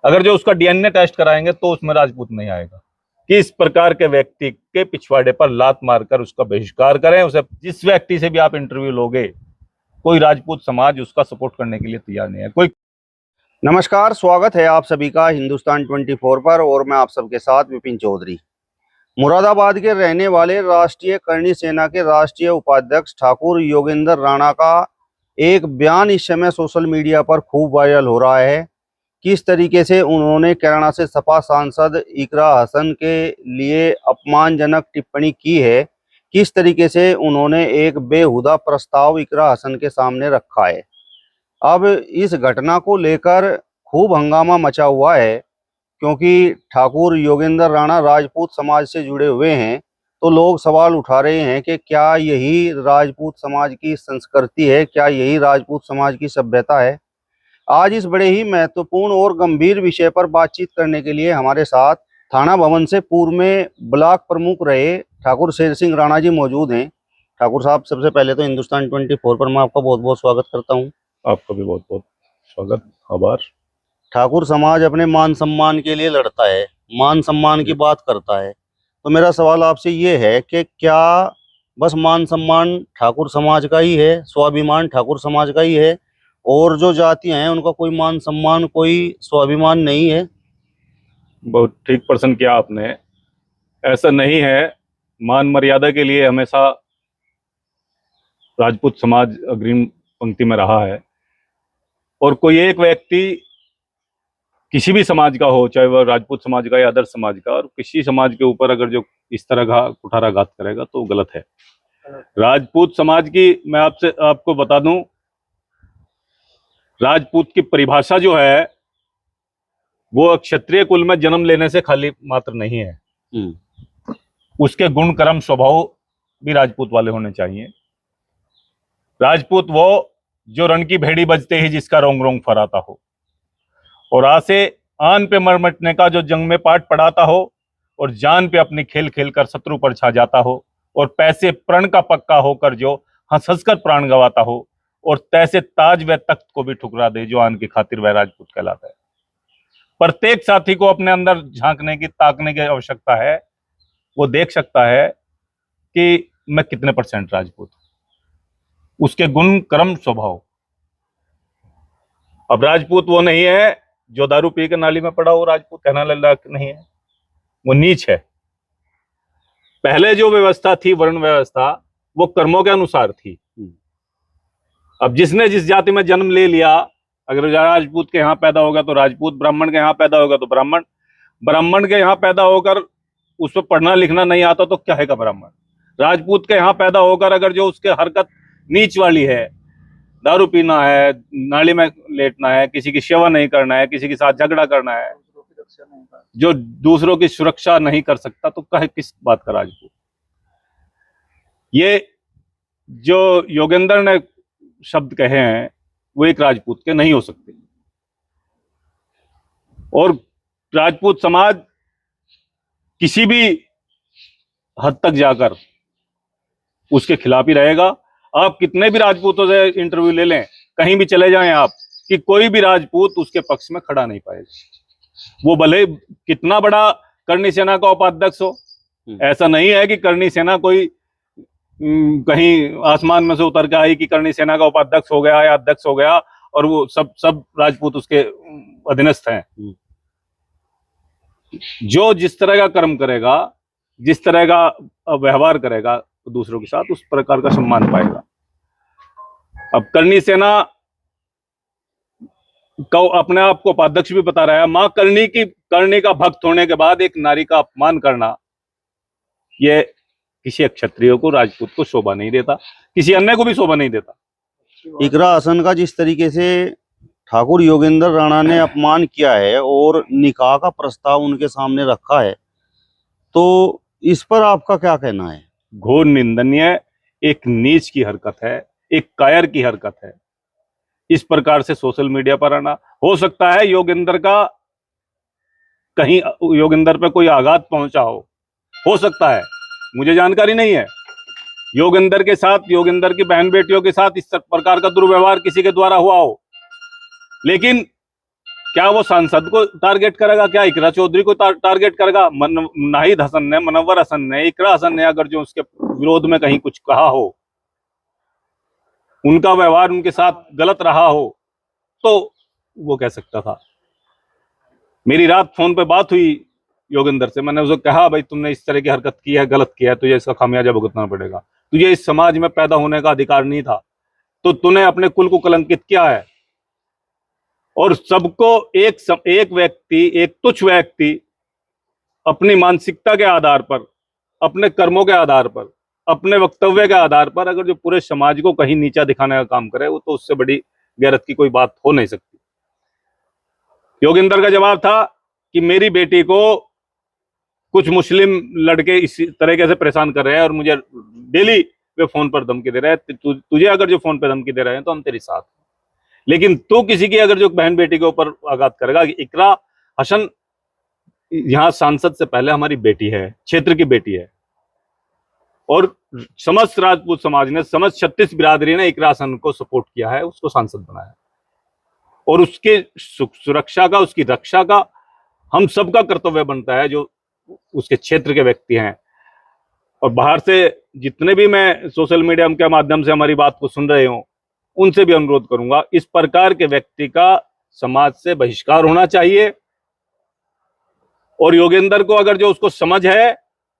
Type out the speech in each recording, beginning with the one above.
अगर जो उसका डीएनए टेस्ट कराएंगे तो उसमें राजपूत नहीं आएगा। कि इस प्रकार के व्यक्ति के पिछवाड़े पर लात मारकर उसका बहिष्कार करें। उसे जिस व्यक्ति से भी आप इंटरव्यू लोगे, कोई राजपूत समाज उसका सपोर्ट करने के लिए तैयार नहीं है। कोई नमस्कार, स्वागत है आप सभी का हिंदुस्तान 24 पर और मैं आप सबके साथ विपिन चौधरी। मुरादाबाद के रहने वाले राष्ट्रीय करणी सेना के राष्ट्रीय उपाध्यक्ष ठाकुर योगेंद्र राणा का एक बयान इस समय सोशल मीडिया पर खूब वायरल हो रहा है। किस तरीके से उन्होंने कैराना से सपा सांसद इकरा हसन के लिए अपमानजनक टिप्पणी की है, किस तरीके से उन्होंने एक बेहुदा प्रस्ताव इकरा हसन के सामने रखा है। अब इस घटना को लेकर खूब हंगामा मचा हुआ है, क्योंकि ठाकुर योगेंद्र राणा राजपूत समाज से जुड़े हुए हैं। तो लोग सवाल उठा रहे हैं कि क्या यही राजपूत समाज की संस्कृति है, क्या यही राजपूत समाज की सभ्यता है। आज इस बड़े ही महत्वपूर्ण और गंभीर विषय पर बातचीत करने के लिए हमारे साथ थाना भवन से पूर्व में ब्लॉक प्रमुख रहे ठाकुर शेर सिंह राणा जी मौजूद हैं। ठाकुर साहब, सबसे पहले तो हिंदुस्तान 24 पर मैं आपका बहुत बहुत स्वागत करता हूँ। आपका भी बहुत बहुत स्वागत, आभार। ठाकुर समाज अपने मान सम्मान के लिए लड़ता है, मान सम्मान की बात करता है। तो मेरा सवाल आपसे ये है कि क्या बस मान सम्मान ठाकुर समाज का ही है, स्वाभिमान ठाकुर समाज का ही है, और जो जातियां हैं उनका कोई मान सम्मान, कोई स्वाभिमान नहीं है? बहुत ठीक प्रश्न किया आपने। ऐसा नहीं है। मान मर्यादा के लिए हमेशा राजपूत समाज अग्रिम पंक्ति में रहा है। और कोई एक व्यक्ति किसी भी समाज का हो, चाहे वह राजपूत समाज का या अदर समाज का, और किसी समाज के ऊपर अगर जो इस तरह का कुठाराघात करेगा तो गलत है। राजपूत समाज की मैं आपको बता दूं, राजपूत की परिभाषा जो है वो क्षत्रिय कुल में जन्म लेने से खाली मात्र नहीं है। उसके गुण कर्म स्वभाव भी राजपूत वाले होने चाहिए। राजपूत वो जो रण की भेड़ी बजते ही जिसका रोंग रोंग फराता हो, और आसे आन पे मरमटने का जो जंग में पाठ पढ़ाता हो, और जान पे अपनी खेल खेल कर शत्रु पर छा जाता हो, और पैसे प्रण का पक्का होकर जो हंस हंस कर प्राण गवाता हो, और तैसे ताज व तख्त को भी ठुकरा दे जो आन की खातिर वह राजपूत कहलाता है। प्रत्येक साथी को अपने अंदर झांकने की, ताकने की आवश्यकता है। वो देख सकता है कि मैं कितने % राजपूत हूं, उसके गुण कर्म स्वभाव। अब राजपूत वो नहीं है जो दारू पी के नाली में पड़ा हो, राजपूत कहना लायक नहीं है, वो नीच है। पहले जो व्यवस्था थी, वर्ण व्यवस्था, वो कर्मों के अनुसार थी। अब जिसने जिस जाति में जन्म ले लिया, अगर राजपूत के यहाँ पैदा होगा तो राजपूत, ब्राह्मण के यहाँ पैदा होगा तो ब्राह्मण, ब्राह्मण के यहाँ पैदा होकर उसको पढ़ना लिखना नहीं आता तो क्या है का ब्राह्मण। राजपूत के यहाँ पैदा होकर अगर जो उसके हरकत नीच वाली है, दारू पीना है, नाली में लेटना है, किसी की सेवा नहीं करना है, किसी के साथ झगड़ा करना है, जो दूसरों की सुरक्षा नहीं कर सकता, तो कहे किस बात का राजपूत। ये जो योगेंद्र ने शब्द कहे हैं वो एक राजपूत के नहीं हो सकते। और राजपूत समाज किसी भी हद तक जाकर उसके खिलाफ ही रहेगा। आप कितने भी राजपूतों से इंटरव्यू ले लें, कहीं भी चले जाएं आप, कि कोई भी राजपूत उसके पक्ष में खड़ा नहीं पाएगा। वो भले कितना बड़ा करणी सेना का उपाध्यक्ष हो। ऐसा नहीं है कि करणी सेना कोई कहीं आसमान में से उतर के आई कि करणी सेना का उपाध्यक्ष हो गया या अध्यक्ष हो गया और वो सब राजपूत उसके अधीनस्थ हैं। जो जिस तरह का कर्म करेगा, जिस तरह का व्यवहार करेगा दूसरों के साथ, उस प्रकार का सम्मान पाएगा। अब करणी सेना का अपने आप को उपाध्यक्ष भी बता रहा है। मां करणी का भक्त होने के बाद एक नारी का अपमान करना, यह किसी क्षत्रिय को, राजपूत को शोभा नहीं देता, किसी अन्य को भी शोभा नहीं देता। इकरा हसन का जिस तरीके से ठाकुर योगेंद्र राणा ने अपमान किया है और निकाह का प्रस्ताव उनके सामने रखा है, तो इस पर आपका क्या कहना है? घोर निंदनीय, एक नीच की हरकत है, एक कायर की हरकत है। इस प्रकार से सोशल मीडिया पर आना, हो सकता है योगेंद्र का कहीं योगेंद्र पे कोई आघात पहुंचा हो सकता है, मुझे जानकारी नहीं है। योगेंद्र के साथ, योगेंद्र की बहन बेटियों के साथ इस प्रकार का दुर्व्यवहार किसी के द्वारा हुआ हो, लेकिन क्या वो सांसद को टारगेट करेगा? क्या इकरा चौधरी को टारगेट करेगा? नाहिद हसन ने, मुनव्वर हसन ने, इकरा हसन ने अगर जो उसके विरोध में कहीं कुछ कहा हो, उनका व्यवहार उनके साथ गलत रहा हो, तो वो कह सकता था। मेरी रात फोन पे बात हुई योगेंद्र से, मैंने उसे कहा भाई तुमने इस तरह की हरकत की है, गलत किया है, तुझे इसका खामियाजा भुगतना पड़ेगा। तुझे इस समाज में पैदा होने का अधिकार नहीं था, तो तूने अपने कुल को कलंकित किया है। और सबको एक व्यक्ति, एक तुच्छ व्यक्ति अपनी मानसिकता के आधार पर, अपने कर्मों के आधार पर, अपने वक्तव्य के आधार पर अगर जो पूरे समाज को कहीं नीचा दिखाने का काम करे, वो तो उससे बड़ी गैरत की कोई बात हो नहीं सकती। योगेंद्र का जवाब था कि मेरी बेटी को कुछ मुस्लिम लड़के इसी तरीके से परेशान कर रहे हैं और मुझे डेली वे फोन पर धमकी दे रहे हैं। तुझे अगर जो फोन पर धमकी दे रहे हैं तो हम तेरे साथ, लेकिन तू किसी की अगर जो बहन बेटी के ऊपर आघात करेगा। इकरा हसन यहाँ सांसद से पहले हमारी बेटी है, क्षेत्र की बेटी है, और समस्त राजपूत समाज ने, समस्त 36 बिरादरी ने इकरा हसन को सपोर्ट किया है, उसको सांसद बनाया, और उसके सुरक्षा का, उसकी रक्षा का हम सबका कर्तव्य बनता है जो उसके क्षेत्र के व्यक्ति हैं। और बाहर से जितने भी मैं सोशल मीडिया के माध्यम से हमारी बात को सुन रहे हो, उनसे भी अनुरोध करूंगा, इस प्रकार के व्यक्ति का समाज से बहिष्कार होना चाहिए। और योगेंद्र को अगर जो उसको समझ है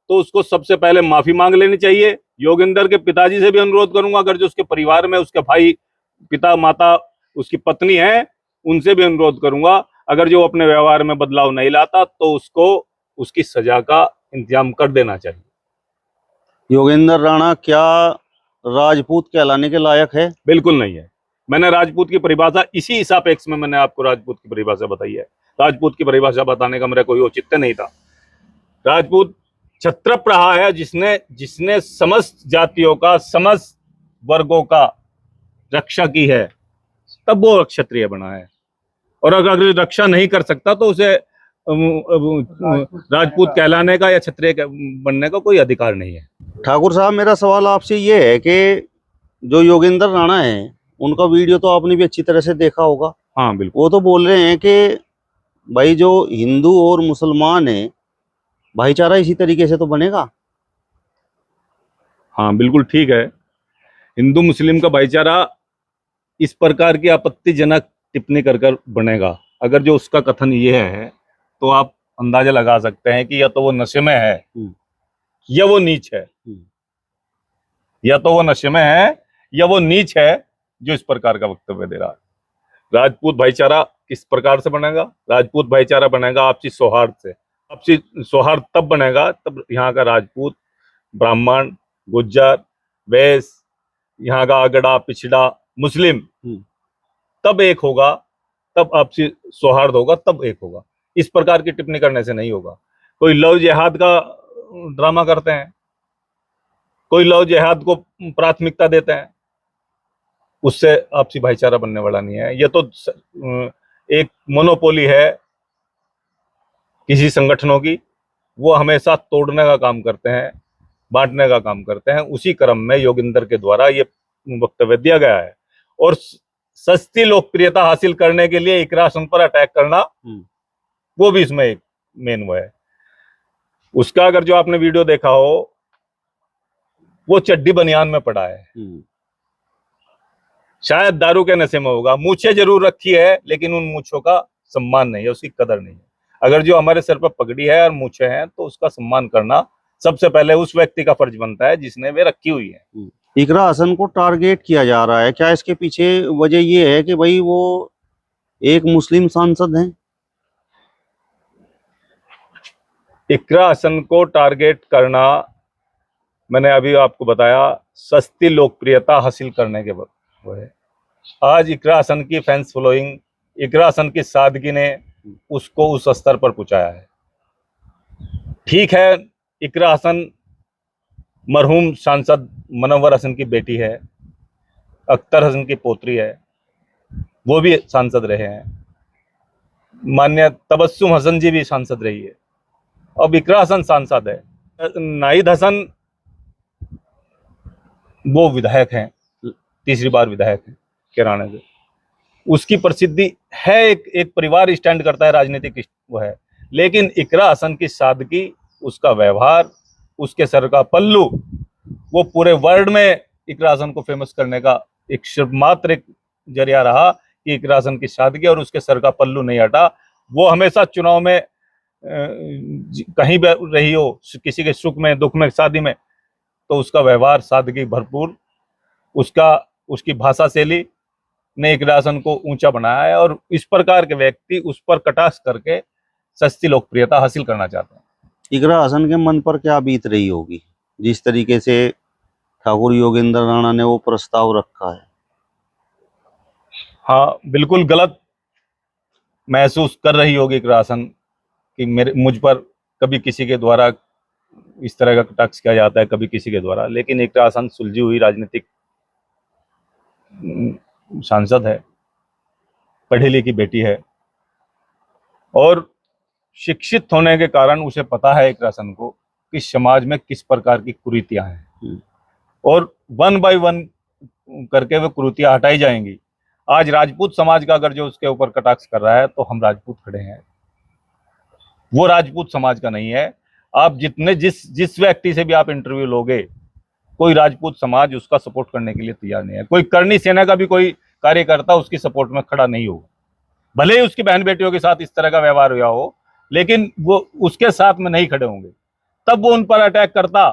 तो उसको सबसे पहले माफी मांग लेनी चाहिए। योगेंद्र के पिताजी से भी अनुरोध करूंगा, अगर जो उसके परिवार में उसके भाई, पिता, माता, उसकी पत्नी है, उनसे भी अनुरोध करूंगा, अगर जो अपने व्यवहार में बदलाव नहीं लाता तो उसको उसकी सजा का इंतजाम कर देना चाहिए। योगेंद्र राणा क्या राजपूत कहलाने के लायक है? बिल्कुल नहीं है। मैंने राजपूत की परिभाषा इसी सापेक्ष में मैंने आपको राजपूत की परिभाषा बताई है। राजपूत की परिभाषा बताने का मेरा कोई औचित्य नहीं था। राजपूत क्षत्रप रहा है जिसने समस्त जातियों का, समस्त वर्गों का रक्षा की है, तब वो क्षत्रिय बना है। और अगर रक्षा नहीं कर सकता तो उसे राजपूत कहलाने का या क्षत्रिय बनने का कोई अधिकार नहीं है। ठाकुर साहब, मेरा सवाल आपसे ये है कि जो योगेंद्र राणा है, उनका वीडियो तो आपने भी अच्छी तरह से देखा होगा। हाँ बिल्कुल। वो तो बोल रहे हैं कि भाई जो हिंदू और मुसलमान है, भाईचारा इसी तरीके से तो बनेगा। हाँ बिल्कुल ठीक है। हिंदू मुस्लिम का भाईचारा इस प्रकार की आपत्तिजनक टिप्पणी कर बनेगा। अगर जो उसका कथन ये है तो आप अंदाजा लगा सकते हैं कि या तो वो नशे में है या वो नीच है, या तो वो नशे में है या वो नीच है जो इस प्रकार का वक्तव्य दे रहा है। राजपूत भाईचारा किस प्रकार से बनेगा? राजपूत भाईचारा बनेगा आपसी सौहार्द से। आपसी सौहार्द तब बनेगा तब यहाँ का राजपूत, ब्राह्मण, गुज्जर, वैश्य, यहाँ का अगड़ा, पिछड़ा, मुस्लिम तब एक होगा, तब आपसी सौहार्द होगा, तब एक होगा। इस प्रकार की टिप्पणी करने से नहीं होगा। कोई लव जिहाद का ड्रामा करते हैं, कोई लव जिहाद को प्राथमिकता देते हैं, उससे आपसी भाईचारा बनने वाला नहीं है। यह तो एक मोनोपोली है किसी संगठनों की, वो हमेशा तोड़ने का काम करते हैं, बांटने का काम करते हैं। उसी क्रम में योगेंद्र के द्वारा ये वक्तव्य दिया गया है। और सस्ती लोकप्रियता हासिल करने के लिए इकरा हसन पर अटैक करना, वो भी इसमें एक मेन वो है। उसका अगर जो आपने वीडियो देखा हो, वो चड्डी बनियान में पड़ा है, शायद दारू के नशे में होगा। मूछें जरूर रखी है, लेकिन उन मूछों का सम्मान नहीं है, उसकी कदर नहीं है। अगर जो हमारे सर पर पगड़ी है और मूछें हैं तो उसका सम्मान करना सबसे पहले उस व्यक्ति का फर्ज बनता है जिसने वे रखी हुई है। इकरा हसन को टारगेट किया जा रहा है, क्या इसके पीछे वजह ये है कि भाई वो एक मुस्लिम सांसद हैं? इकरा हसन को टारगेट करना, मैंने अभी आपको बताया, सस्ती लोकप्रियता हासिल करने के बाद वो है। आज इकरा हसन की फैंस फॉलोइंग, इकरा हसन की सादगी ने उसको उस स्तर पर पहुंचाया है। ठीक है, इकरा हसन मरहूम सांसद मुनव्वर हसन की बेटी है, अख्तर हसन की पोत्री है, वो भी सांसद रहे हैं। माननीय तबस्सुम हसन जी भी सांसद रही है। अब इकरा हसन सांसद है। नाहिद हसन वो विधायक हैं, तीसरी बार विधायक हैं किराने से। उसकी प्रसिद्धि है, एक परिवार स्टैंड करता है, राजनीतिक वो है। लेकिन इकरा हसन की सादगी, उसका व्यवहार, उसके सर का पल्लू, वो पूरे वर्ल्ड में इकरा हसन को फेमस करने का मात्र एक जरिया रहा कि इकरा हसन की सादगी और उसके सर का पल्लू नहीं हटा। वो हमेशा चुनाव में कहीं भी रही हो, किसी के सुख में, दुख में, शादी में, तो उसका व्यवहार सादगी भरपूर, उसकी भाषा शैली ने इकरा हसन को ऊंचा बनाया है। और इस प्रकार के व्यक्ति उस पर कटाक्ष करके सस्ती लोकप्रियता हासिल करना चाहते हैं। इकरा हसन के मन पर क्या बीत रही होगी जिस तरीके से ठाकुर योगेंद्र राणा ने वो प्रस्ताव रखा है? हाँ, बिल्कुल गलत महसूस कर रही होगी इकरा हसन कि मुझ पर कभी किसी के द्वारा इस तरह का कटाक्ष किया जाता है, कभी किसी के द्वारा। लेकिन इकरा हसन सुलझी हुई राजनीतिक सांसद है, पढ़ी लिखी बेटी है और शिक्षित होने के कारण उसे पता है इकरा हसन को कि समाज में किस प्रकार की कुरीतियां हैं और वन बाय वन करके वे कुरीतियां हटाई जाएंगी। आज राजपूत समाज का अगर जो उसके ऊपर कटाक्ष कर रहा है तो हम राजपूत खड़े हैं, वो राजपूत समाज का नहीं है। आप जिस व्यक्ति से भी आप इंटरव्यू लोगे, कोई राजपूत समाज उसका सपोर्ट करने के लिए तैयार नहीं है। कोई करनी सेना का भी कोई कार्यकर्ता उसकी सपोर्ट में खड़ा नहीं होगा, भले ही उसकी बहन बेटियों के साथ इस तरह का व्यवहार हुआ हो, लेकिन वो उसके साथ में नहीं खड़े होंगे। तब वो उन पर अटैक करता।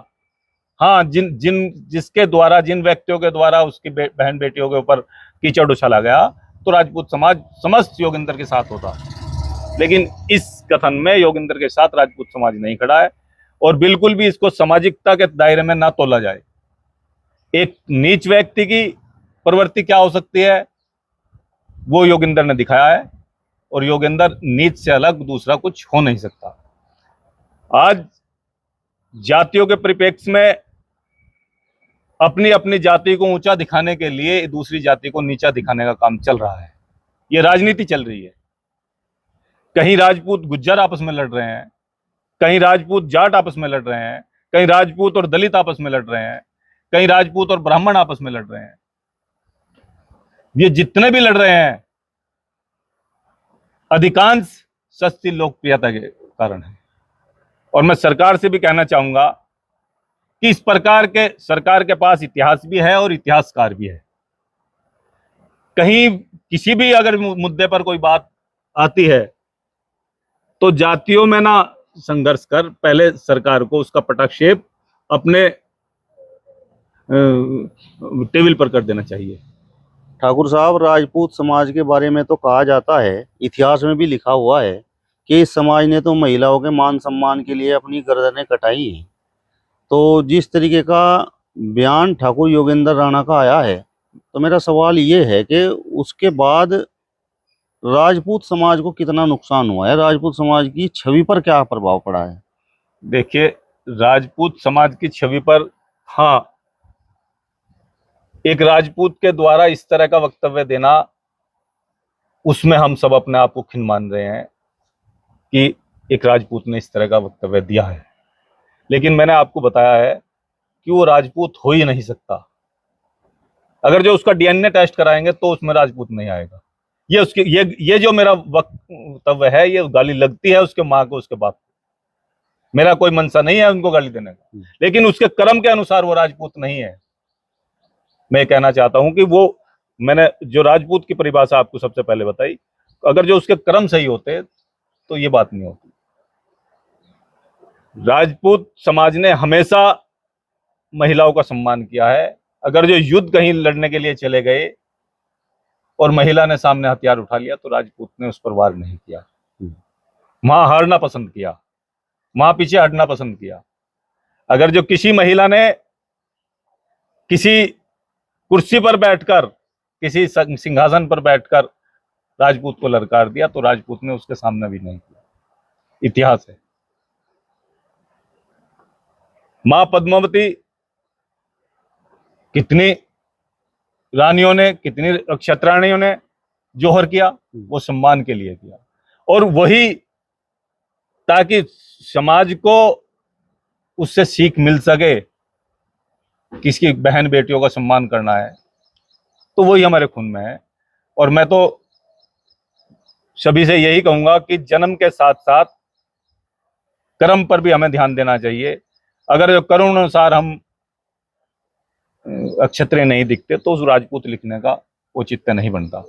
हाँ, जिसके द्वारा, जिन व्यक्तियों के द्वारा उसकी बहन बेटियों के ऊपर कीचड़ उछाला गया, तो राजपूत समाज समस्त योगेंद्र के साथ होता। लेकिन इस कथन में योगेंद्र के साथ राजपूत समाज नहीं खड़ा है और बिल्कुल भी इसको सामाजिकता के दायरे में ना तोला जाए। एक नीच व्यक्ति की प्रवृत्ति क्या हो सकती है, वो योगेंद्र ने दिखाया है और योगेंद्र नीच से अलग दूसरा कुछ हो नहीं सकता। आज जातियों के परिप्रेक्ष्य में अपनी अपनी जाति को ऊंचा दिखाने के लिए दूसरी जाति को नीचा दिखाने का काम चल रहा है। ये राजनीति चल रही है। कहीं राजपूत गुज्जर आपस में लड़ रहे हैं, कहीं राजपूत जाट आपस में लड़ रहे हैं, कहीं राजपूत और दलित आपस में लड़ रहे हैं, कहीं राजपूत और ब्राह्मण आपस में लड़ रहे हैं। ये जितने भी लड़ रहे हैं, अधिकांश सस्ती लोकप्रियता के कारण है। और मैं सरकार से भी कहना चाहूंगा कि इस प्रकार के सरकार के पास इतिहास भी है और इतिहासकार भी है। कहीं किसी भी अगर मुद्दे पर कोई बात आती है तो जातियों में ना संघर्ष कर पहले सरकार को उसका पटाक्षेप अपने टेबल पर कर देना चाहिए। ठाकुर साहब, राजपूत समाज के बारे में तो कहा जाता है, इतिहास में भी लिखा हुआ है कि इस समाज ने तो महिलाओं के मान सम्मान के लिए अपनी गर्दनें कटाई हैं। तो जिस तरीके का बयान ठाकुर योगेंद्र राणा का आया है, तो मेरा सवाल ये है कि उसके बाद राजपूत समाज को कितना नुकसान हुआ है, राजपूत समाज की छवि पर क्या प्रभाव पड़ा है? देखिए, राजपूत समाज की छवि पर, हाँ, एक राजपूत के द्वारा इस तरह का वक्तव्य देना, उसमें हम सब अपने आप को खिन मान रहे हैं कि एक राजपूत ने इस तरह का वक्तव्य दिया है। लेकिन मैंने आपको बताया है कि वो राजपूत हो ही नहीं सकता। अगर जो उसका डीएनए टेस्ट कराएंगे तो उसमें राजपूत नहीं आएगा। ये जो मेरा वक्तव्य है, ये गाली लगती है उसके माँ को, उसके बाप को। मेरा कोई मनसा नहीं है उनको गाली देने का, लेकिन उसके कर्म के अनुसार वो राजपूत नहीं है। मैं कहना चाहता हूं कि मैंने जो राजपूत की परिभाषा आपको सबसे पहले बताई, अगर जो उसके कर्म सही होते तो ये बात नहीं होती। राजपूत समाज ने हमेशा महिलाओं का सम्मान किया है। अगर जो युद्ध कहीं लड़ने के लिए चले गए और महिला ने सामने हथियार उठा लिया तो राजपूत ने उस पर वार नहीं किया, वहां हारना पसंद किया, वहां पीछे हटना पसंद किया। अगर जो किसी महिला ने किसी कुर्सी पर बैठकर, किसी सिंहासन पर बैठकर राजपूत को ललकार दिया तो राजपूत ने उसके सामने भी नहीं किया। इतिहास है। मां पद्मावती, कितनी रानियों ने, कितनी क्षत्राणियों ने जोहर किया, वो सम्मान के लिए किया। और वही ताकि समाज को उससे सीख मिल सके, किसकी बहन बेटियों का सम्मान करना है, तो वही हमारे खून में है। और मैं तो सभी से यही कहूंगा कि जन्म के साथ साथ कर्म पर भी हमें ध्यान देना चाहिए। अगर जो कर्म अनुसार हम अक्षत्रिय नहीं दिखते तो उस राजपूत लिखने का औचित्य नहीं बनता।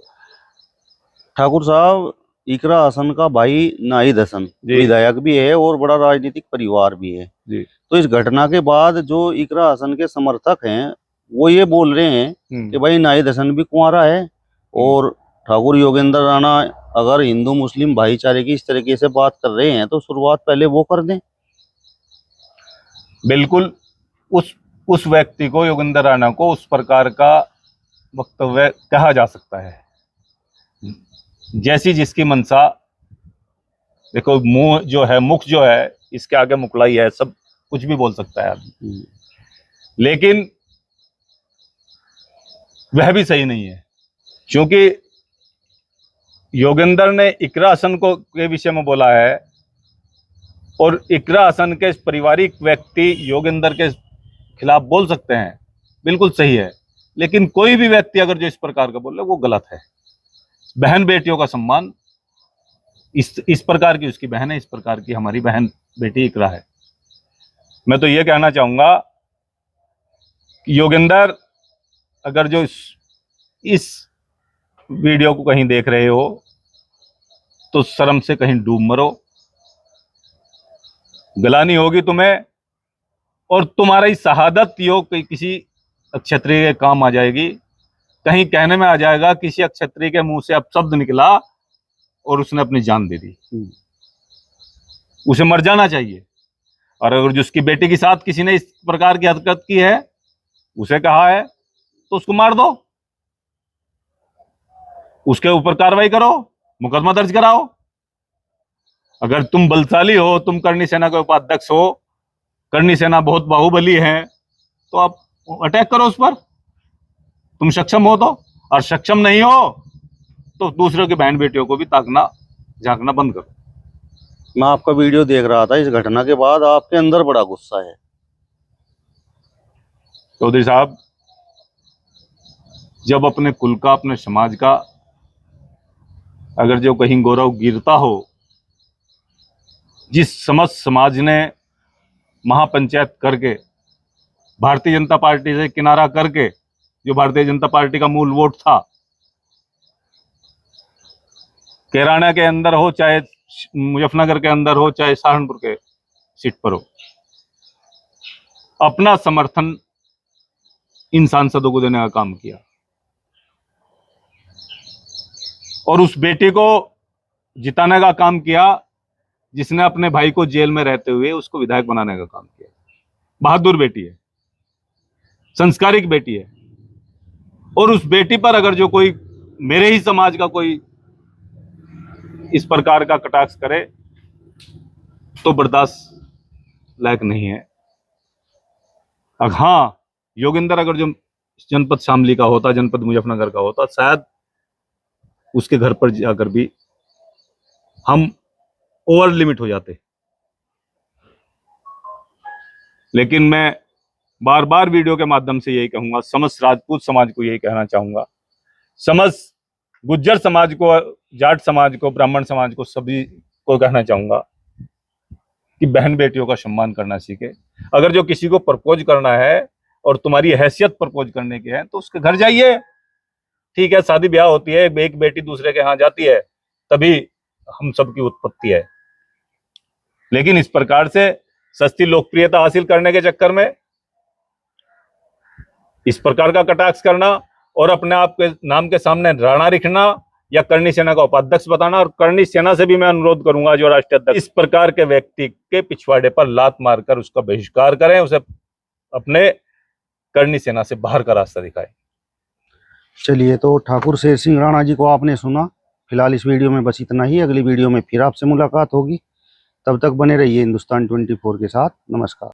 ठाकुर साहब, इकरा हसन का भाई नाहिद हसन जी। विधायक भी है और बड़ा राजनीतिक परिवार भी है जी। तो इस घटना के बाद जो इकरा हसन के समर्थक हैं वो ये बोल रहे हैं कि भाई नाहिद हसन भी कुंवारा है और ठाकुर योगेंद्र राणा अगर हिंदू मुस्लिम भाईचारे की इस तरीके से बात कर रहे हैं तो शुरुआत पहले वो कर दें। बिल्कुल, उस व्यक्ति को, योगेंद्र राणा को, उस प्रकार का वक्तव्य कहा जा सकता है। जैसी जिसकी मनसा। देखो, मुंह जो है, मुख जो है, इसके आगे मुकलाई है, सब कुछ भी बोल सकता है आदमी, लेकिन वह भी सही नहीं है, क्योंकि योगेंद्र ने इकरा हसन को के विषय में बोला है और इकरा हसन के पारिवारिक व्यक्ति योगेंद्र के खिलाफ बोल सकते हैं, बिल्कुल सही है, लेकिन कोई भी व्यक्ति अगर जो इस प्रकार का बोले वो गलत है। बहन बेटियों का सम्मान, इस प्रकार की उसकी बहन है, इस प्रकार की हमारी बहन बेटी इकरा है। मैं तो ये कहना चाहूंगा कि योगेंद्र, अगर जो इस वीडियो को कहीं देख रहे हो तो शर्म से कहीं डूब मरो, गलानी होगी तुम्हें और तुम्हारी शहादत योग किसी क्षत्रिय के काम आ जाएगी। कहीं कहने में आ जाएगा किसी क्षत्रिय के मुंह से अपशब्द निकला और उसने अपनी जान दे दी, उसे मर जाना चाहिए। और अगर जिसकी बेटी के साथ किसी ने इस प्रकार की हरकत की है, उसे कहा है, तो उसको मार दो, उसके ऊपर कार्रवाई करो, मुकदमा दर्ज कराओ। अगर तुम बलशाली हो, तुम करणी सेना के उपाध्यक्ष हो, करणी सेना बहुत बाहुबली है, तो आप अटैक करो उस पर, तुम सक्षम हो तो। और सक्षम नहीं हो तो दूसरों की बहन बेटियों को भी ताकना झांकना बंद करो। मैं आपका वीडियो देख रहा था, इस घटना के बाद आपके अंदर बड़ा गुस्सा है। चौधरी साहब, जब अपने कुल का, अपने समाज का अगर जो कहीं गौरव गिरता हो, जिस समस्त समाज ने महापंचायत करके भारतीय जनता पार्टी से किनारा करके, जो भारतीय जनता पार्टी का मूल वोट था, कैराना के अंदर हो, चाहे मुजफ्फरनगर के अंदर हो, चाहे सहारनपुर के सीट पर हो, अपना समर्थन इन सांसदों को देने का काम किया और उस बेटी को जिताने का काम किया जिसने अपने भाई को जेल में रहते हुए उसको विधायक बनाने का काम किया। बहादुर बेटी है, संस्कारिक बेटी है, और उस बेटी पर अगर जो कोई मेरे ही समाज का कोई इस प्रकार का कटाक्ष करे तो बर्दाश्त लायक नहीं है। अब हाँ, योगेंद्र अगर जो जनपद शामली का होता, जनपद मुजफ्फरनगर का होता, शायद उसके घर पर जाकर भी हम ओवर लिमिट हो जाते। लेकिन मैं बार बार वीडियो के माध्यम से यही कहूंगा, समस्त राजपूत समाज को यही कहना चाहूंगा, समस्त गुज्जर समाज को, जाट समाज को, ब्राह्मण समाज को, सभी को कहना चाहूंगा कि बहन बेटियों का सम्मान करना सीखे। अगर जो किसी को प्रपोज करना है और तुम्हारी हैसियत प्रपोज करने की है तो उसके घर जाइए, ठीक है, शादी ब्याह होती है, एक बेटी दूसरे के यहाँ जाती है, तभी हम सबकी उत्पत्ति है। लेकिन इस प्रकार से सस्ती लोकप्रियता हासिल करने के चक्कर में इस प्रकार का कटाक्ष करना और अपने आप के नाम के सामने राणा लिखना या करणी सेना का उपाध्यक्ष बताना, और करणी सेना से भी मैं अनुरोध करूंगा जो राष्ट्रीय अध्यक्ष इस प्रकार के व्यक्ति के पिछवाड़े पर लात मारकर उसका बहिष्कार करें, उसे अपने करणी सेना से बाहर का रास्ता दिखाएं। चलिए, तो ठाकुर शेर सिंह राणा जी को आपने सुना। फिलहाल इस वीडियो में बस इतना ही। अगली वीडियो में फिर आपसे मुलाकात होगी। तब तक बने रहिए हिंदुस्तान 24 के साथ। नमस्कार।